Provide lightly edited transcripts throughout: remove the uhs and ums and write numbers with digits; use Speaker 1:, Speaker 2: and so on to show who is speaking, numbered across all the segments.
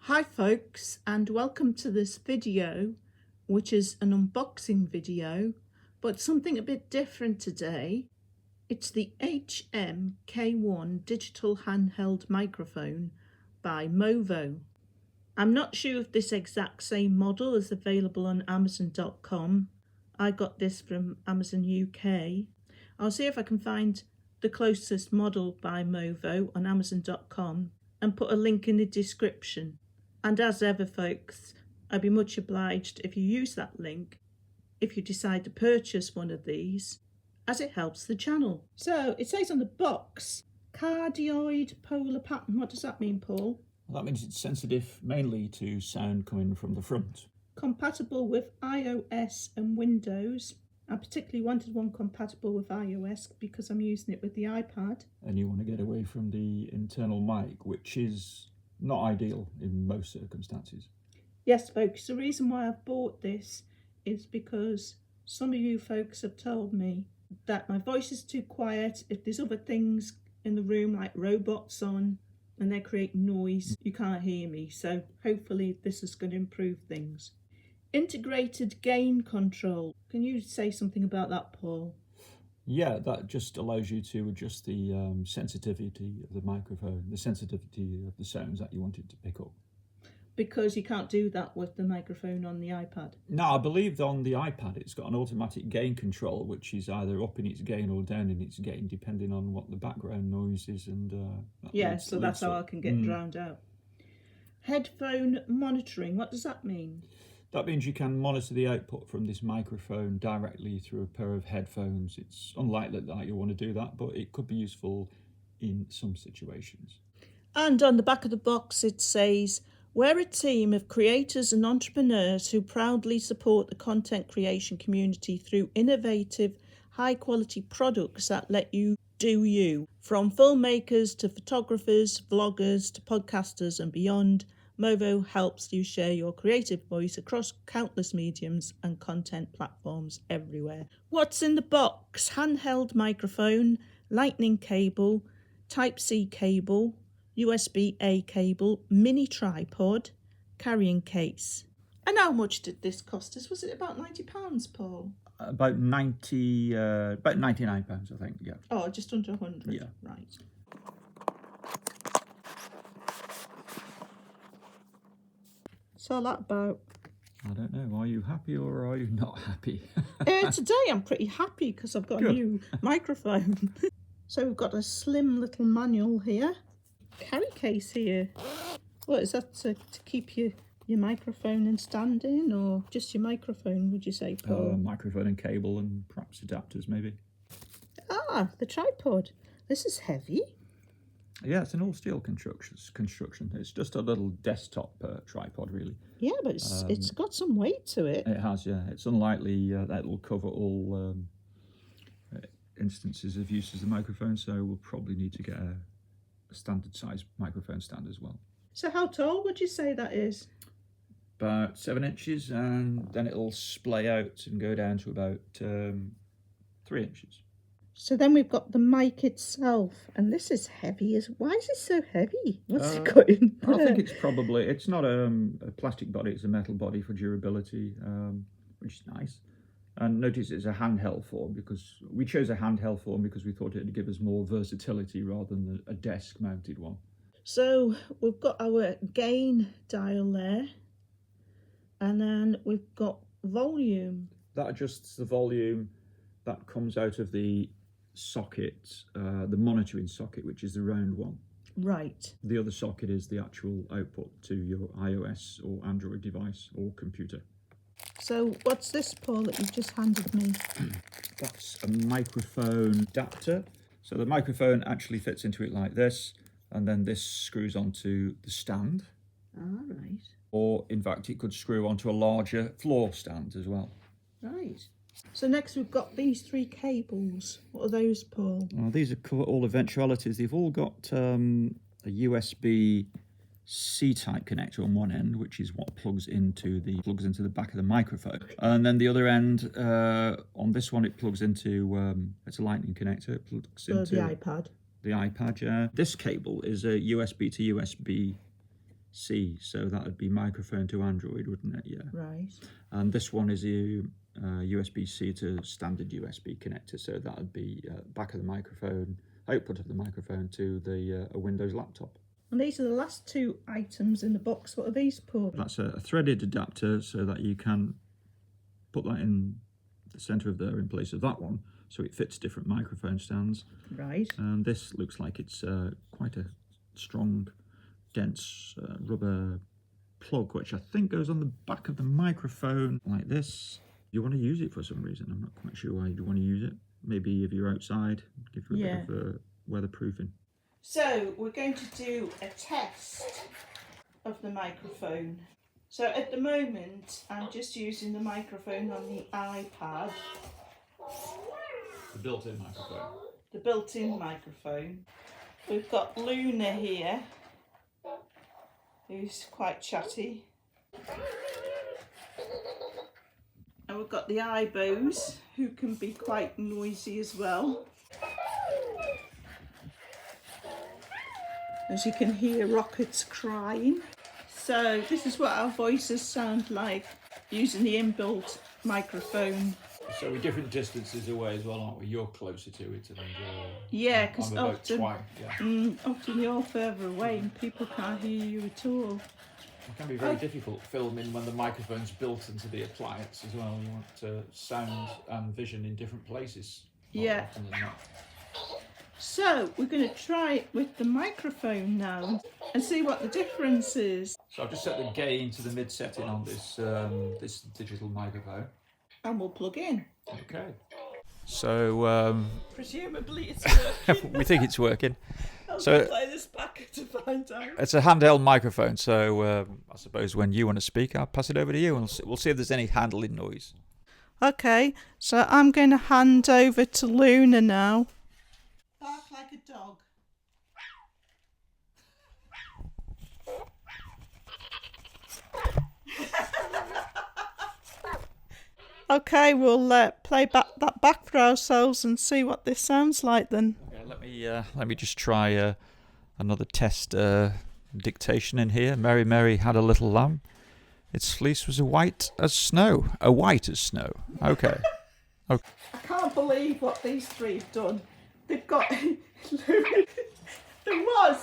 Speaker 1: Hi folks, and welcome to this video, which is an unboxing video, but something a bit different today. It's the HM-K1 digital handheld microphone by Movo. I'm not sure if this exact same model is available on Amazon.com. I got this from Amazon UK. I'll see if I can find the closest model by Movo on Amazon.com and put a link in the description. And as ever folks, I'd be much obliged if you use that link if you decide to purchase one of these, as it helps the channel. So it says on the box, cardioid polar pattern. What does that mean, Paul?
Speaker 2: Well, that means it's sensitive mainly to sound coming from the front.
Speaker 1: Compatible with iOS and Windows. I particularly wanted one compatible with iOS because I'm using it with the iPad.
Speaker 2: And you want to get away from the internal mic, which is not ideal in most circumstances.
Speaker 1: Yes folks, the reason why I've bought this is because some of you folks have told me that my voice is too quiet. If there's other things in the room like robots on and they're creating noise, you can't hear me. So hopefully this is going to improve things. Integrated gain control. Can you say something about that, Paul?
Speaker 2: Yeah, that just allows you to adjust the sensitivity of the microphone, the sensitivity of the sounds that you want it to pick up.
Speaker 1: Because you can't do that with the microphone on the iPad.
Speaker 2: No, I believe on the iPad it's got an automatic gain control, which is either up in its gain or down in its gain, depending on what the background noise is. And
Speaker 1: so that's how I can get drowned out. Headphone monitoring, what does that mean?
Speaker 2: That means you can monitor the output from this microphone directly through a pair of headphones. It's unlikely that you want to do that, but it could be useful in some situations.
Speaker 1: And on the back of the box it says, we're a team of creators and entrepreneurs who proudly support the content creation community through innovative, high-quality products that let you do you. From filmmakers to photographers, vloggers to podcasters and beyond, Movo helps you share your creative voice across countless mediums and content platforms everywhere. What's in the box? Handheld microphone, lightning cable, Type-C cable, USB-A cable, mini tripod, carrying case. And how much did this cost us? Was it about £90, Paul?
Speaker 2: About £99, I think, yeah.
Speaker 1: Oh, just under 100.
Speaker 2: Yeah.
Speaker 1: Right. So that about...
Speaker 2: I don't know, are you happy or are you not happy?
Speaker 1: Today I'm pretty happy because I've got a new microphone. So we've got a slim little manual here. Carry case here. What is that, to keep your microphone and stand in, or just your microphone, would you say, Paul?
Speaker 2: Microphone and cable and perhaps adapters maybe.
Speaker 1: Ah, the tripod. This is heavy.
Speaker 2: Yeah, it's an all steel construction. It's just a little desktop tripod really.
Speaker 1: Yeah, but it's got some weight to it.
Speaker 2: It has, yeah. It's unlikely that it'll cover all instances of use as a microphone, so we'll probably need to get a standard size microphone stand as well.
Speaker 1: So how tall would you say that is?
Speaker 2: About 7 inches, and then it'll splay out and go down to about 3 inches.
Speaker 1: So then we've got the mic itself, and this is heavy. Why is it so heavy? What's it got in there?
Speaker 2: I think it's not a plastic body, it's a metal body for durability, which is nice. And notice it's a handheld form, because we chose a handheld form because we thought it would give us more versatility rather than a desk mounted one.
Speaker 1: So we've got our gain dial there, and then we've got volume.
Speaker 2: That adjusts the volume that comes out of the socket, the monitoring socket, which is the round one.
Speaker 1: Right.
Speaker 2: The other socket is the actual output to your iOS or Android device or computer.
Speaker 1: So what's this, Paul, that you've just handed me?
Speaker 2: That's a microphone adapter. So the microphone actually fits into it like this, and then this screws onto the stand.
Speaker 1: All right.
Speaker 2: Or in fact it could screw onto a larger floor stand as well.
Speaker 1: Right. So next we've got these 3 cables. What are those, Paul?
Speaker 2: These are all eventualities. They've all got a USB C-type connector on one end, which is what plugs into the back of the microphone, and then the other end on this one it plugs into it's a lightning connector. It plugs into
Speaker 1: the iPad.
Speaker 2: The iPad. This cable is a USB to USB C, so that would be microphone to Android, wouldn't it? Yeah.
Speaker 1: Right.
Speaker 2: And this one is a USB-C to standard USB connector, so that would be back of the microphone, output of the microphone to the a Windows laptop.
Speaker 1: And these are the last two items in the box. What are these for?
Speaker 2: That's a threaded adapter, so that you can put that in the centre of there in place of that one, so it fits different microphone stands.
Speaker 1: Right.
Speaker 2: And this looks like it's quite a strong, dense rubber plug, which I think goes on the back of the microphone like this. You want to use it for some reason. I'm not quite sure why you'd want to use it. Maybe if you're outside, give you a bit of weatherproofing.
Speaker 1: So we're going to do a test of the microphone. So at the moment I'm just using the microphone on the iPad.
Speaker 2: The built-in microphone.
Speaker 1: The built-in microphone. We've got Luna here, who's quite chatty. And we've got the Ibos, who can be quite noisy as well. As you can hear, Rocket's crying. So this is what our voices sound like using the inbuilt microphone.
Speaker 2: So we're different distances away as well, aren't we? You're closer to it, and
Speaker 1: yeah, because often,
Speaker 2: often
Speaker 1: you're further away and people can't hear you at all.
Speaker 2: It can be very difficult filming when the microphone's built into the appliance as well. You want sound and vision in different places.
Speaker 1: Yeah. So we're going to try it with the microphone now and see what the difference is.
Speaker 2: So I've just set the gain to the mid setting on this this digital microphone.
Speaker 1: And we'll plug in.
Speaker 2: Okay. So
Speaker 1: Presumably it's working.
Speaker 2: we think it's working.
Speaker 1: I'll
Speaker 2: So
Speaker 1: play this back to find out.
Speaker 2: it's a handheld microphone. So I suppose when you want to speak, I'll pass it over to you, and we'll see if there's any handling noise.
Speaker 1: Okay, so I'm going to hand over to Luna now. Bark like a dog. Okay, we'll play that back for ourselves and see what this sounds like then.
Speaker 2: Okay, let me just try another test dictation in here. Mary, Mary had a little lamb. Its fleece was white as snow. White as snow. Okay.
Speaker 1: I can't believe what these three have done. They've got... There was...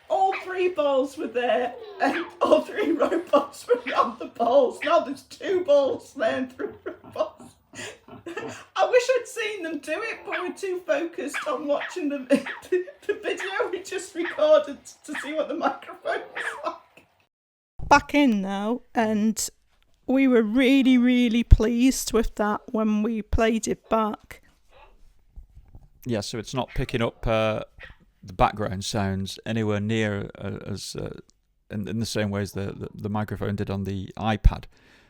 Speaker 1: All three balls were there and all three robots were on the balls. Now there's two balls there and three robots. I wish I'd seen them do it, but we're too focused on watching the video we just recorded to see what the microphone was like. Back in now, and we were really, really pleased with that when we played it back.
Speaker 2: Yeah, so it's not picking up the background sounds anywhere near as in the same way as the microphone did on the iPad,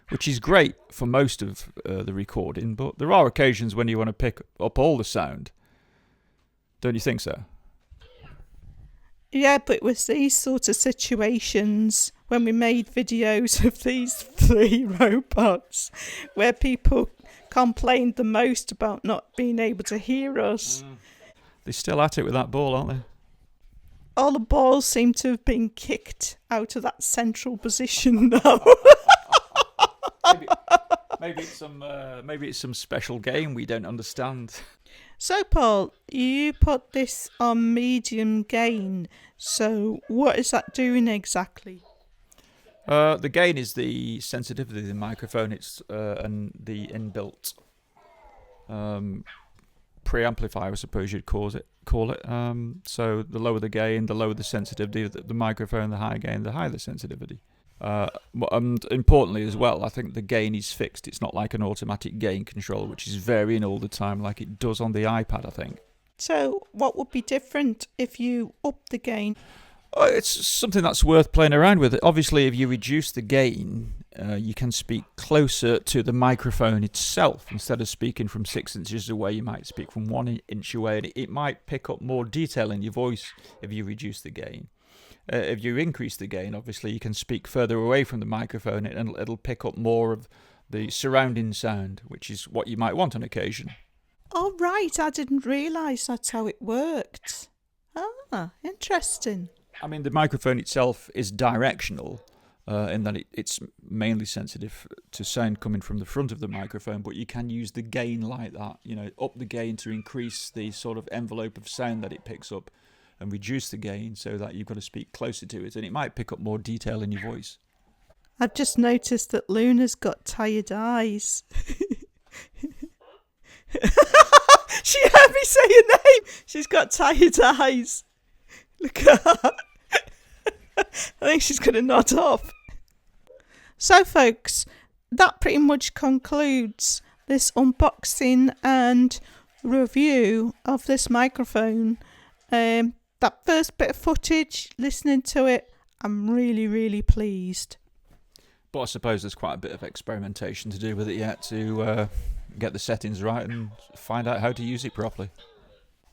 Speaker 2: which is great for most of the recording, but there are occasions when you want to pick up all the sound. Don't you think so?
Speaker 1: Yeah, but with these sort of situations, when we made videos of these three robots, where people complained the most about not being able to hear us.
Speaker 2: They're still at it with that ball, aren't they?
Speaker 1: All the balls seem to have been kicked out of that central position now.
Speaker 2: maybe it's some special game we don't understand.
Speaker 1: So, Paul, you put this on medium gain. So, what is that doing exactly?
Speaker 2: The gain is the sensitivity of the microphone. It's and the inbuilt preamplifier, I suppose you'd call it. So the lower the gain, the lower the sensitivity of the microphone, the higher gain, the higher the sensitivity. And importantly as well, I think the gain is fixed. It's not like an automatic gain control, which is varying all the time like it does on the iPad, I think.
Speaker 1: So what would be different if you up the gain?
Speaker 2: It's something that's worth playing around with. Obviously, if you reduce the gain, you can speak closer to the microphone itself. Instead of speaking from 6 inches away, you might speak from 1 inch away, and it might pick up more detail in your voice if you reduce the gain. If you increase the gain, obviously, you can speak further away from the microphone, and it'll pick up more of the surrounding sound, which is what you might want on occasion.
Speaker 1: Oh, right. I didn't realise that's how it worked. Ah, interesting.
Speaker 2: I mean, the microphone itself is directional in that it's mainly sensitive to sound coming from the front of the microphone, but you can use the gain like that, up the gain to increase the sort of envelope of sound that it picks up and reduce the gain so that you've got to speak closer to it and it might pick up more detail in your voice.
Speaker 1: I've just noticed that Luna's got tired eyes. She heard me say her name. She's got tired eyes. Look at her. I think she's going to nod off. So, folks, that pretty much concludes this unboxing and review of this microphone. That first bit of footage, listening to it, I'm really, really pleased.
Speaker 2: But I suppose there's quite a bit of experimentation to do with it yet to get the settings right and find out how to use it properly.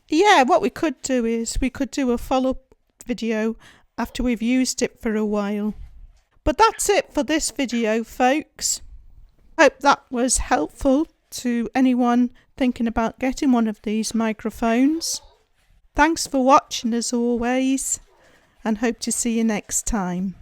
Speaker 1: Yeah, what we could do is we could do a follow-up video after we've used it for a while. But that's it for this video, folks. Hope that was helpful to anyone thinking about getting one of these microphones. Thanks for watching as always, and hope to see you next time.